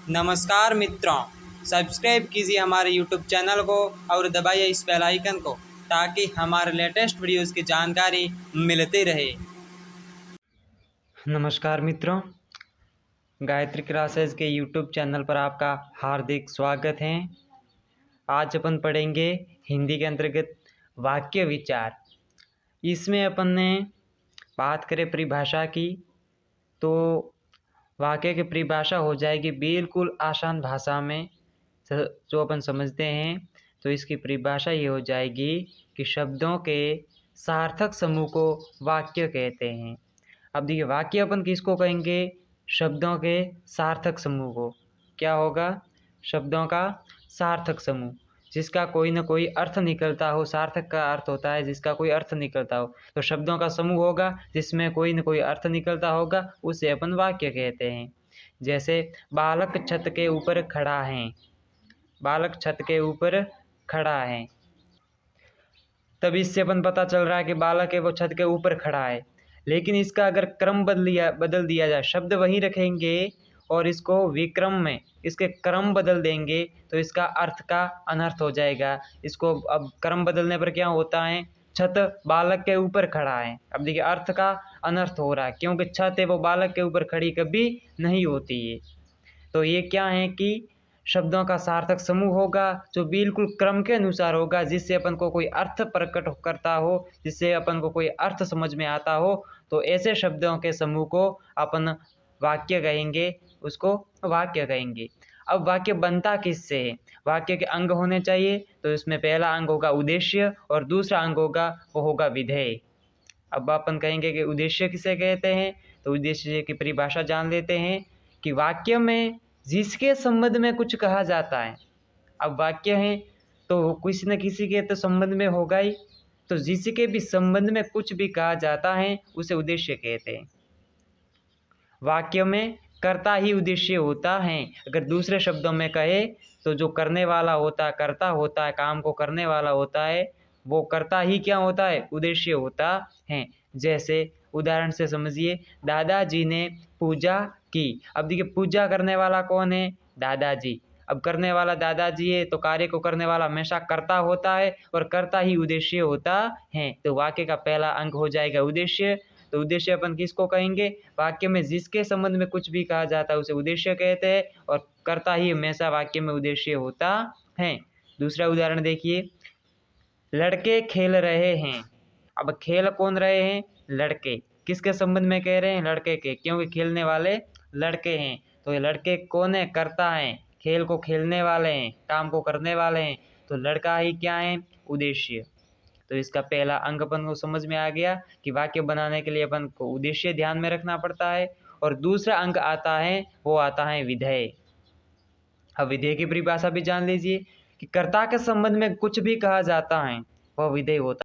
नमस्कार मित्रों, सब्सक्राइब कीजिए हमारे यूट्यूब चैनल को और दबाइए इस बेल आइकन को ताकि हमारे लेटेस्ट वीडियोस की जानकारी मिलती रहे। नमस्कार मित्रों, गायत्री क्लासेस के यूट्यूब चैनल पर आपका हार्दिक स्वागत है। आज अपन पढ़ेंगे हिंदी के अंतर्गत वाक्य विचार। इसमें अपन ने बात करें परिभाषा की तो वाक्य की परिभाषा हो जाएगी बिल्कुल आसान भाषा में जो अपन समझते हैं। तो इसकी परिभाषा ये हो जाएगी कि शब्दों के सार्थक समूह को वाक्य कहते हैं। अब देखिए, वाक्य अपन किसको कहेंगे? शब्दों के सार्थक समूह को। क्या होगा? शब्दों का सार्थक समूह, जिसका कोई ना कोई अर्थ निकलता हो। सार्थक का अर्थ होता है जिसका कोई अर्थ निकलता हो। तो शब्दों का समूह होगा जिसमें कोई ना कोई अर्थ निकलता होगा, उसे अपन वाक्य कहते हैं। जैसे बालक छत के ऊपर खड़ा है। बालक छत के ऊपर खड़ा है, तब इससे अपन पता चल रहा है कि बालक है वो छत के ऊपर खड़ा है। लेकिन इसका अगर क्रम बदल दिया जाए, शब्द वहीं रखेंगे और इसको विक्रम में इसके क्रम बदल देंगे तो इसका अर्थ का अनर्थ हो जाएगा। इसको अब क्रम बदलने पर क्या होता है? छत बालक के ऊपर खड़ा है। अब देखिए, अर्थ का अनर्थ हो रहा है क्योंकि छत है वो बालक के ऊपर खड़ी कभी नहीं होती है। तो ये क्या है कि शब्दों का सार्थक समूह होगा जो बिल्कुल क्रम के अनुसार होगा, जिससे अपन को कोई अर्थ प्रकट करता हो, जिससे अपन को कोई अर्थ समझ में आता हो। तो ऐसे शब्दों के समूह को अपन वाक्य कहेंगे, उसको वाक्य कहेंगे। अब वाक्य बनता किससे है? वाक्य के अंग होने चाहिए। तो इसमें पहला अंग होगा उद्देश्य और दूसरा अंग होगा वो होगा विधेय। अब अपन कहेंगे कि उद्देश्य किसे कहते हैं, तो उद्देश्य की परिभाषा जान लेते हैं कि वाक्य में जिसके संबंध में कुछ कहा जाता है। अब वाक्य है तो किसी न किसी के तो संबंध में होगा ही। तो जिसके भी संबंध में कुछ भी कहा जाता है उसे उद्देश्य कहते हैं। वाक्य में कर्ता ही उद्देश्य होता है। अगर दूसरे शब्दों में कहे तो जो करने वाला होता है, कर्ता होता है, काम को करने वाला होता है, वो कर्ता ही क्या होता है? उद्देश्य होता है। जैसे उदाहरण से समझिए, दादाजी ने पूजा की। अब देखिए, पूजा करने वाला कौन है? दादाजी। अब करने वाला दादाजी है तो कार्य को करने वाला हमेशा कर्ता होता है और कर्ता ही उद्देश्य होता है। तो वाक्य का पहला अंग हो जाएगा उद्देश्य। तो उद्देश्य अपन किसको कहेंगे? वाक्य में जिसके संबंध में कुछ भी कहा जाता है उसे उद्देश्य कहते हैं और कर्ता ही हमेशा वाक्य में उद्देश्य होता है। दूसरा उदाहरण देखिए, लड़के खेल रहे हैं। अब खेल कौन रहे हैं? लड़के। किसके संबंध में कह रहे हैं? लड़के के, क्योंकि खेलने वाले लड़के हैं। तो ये लड़के कौन है? कर्ता हैं, खेल को खेलने वाले हैं, काम को करने वाले हैं। तो लड़का ही क्या है? उद्देश्य। तो इसका पहला अंग अपन को समझ में आ गया कि वाक्य बनाने के लिए अपन को उद्देश्य ध्यान में रखना पड़ता है। और दूसरा अंग आता है, वो आता है विधेय। अब विधेय की परिभाषा भी जान लीजिए कि कर्ता के संबंध में कुछ भी कहा जाता है वह विधेय होता है।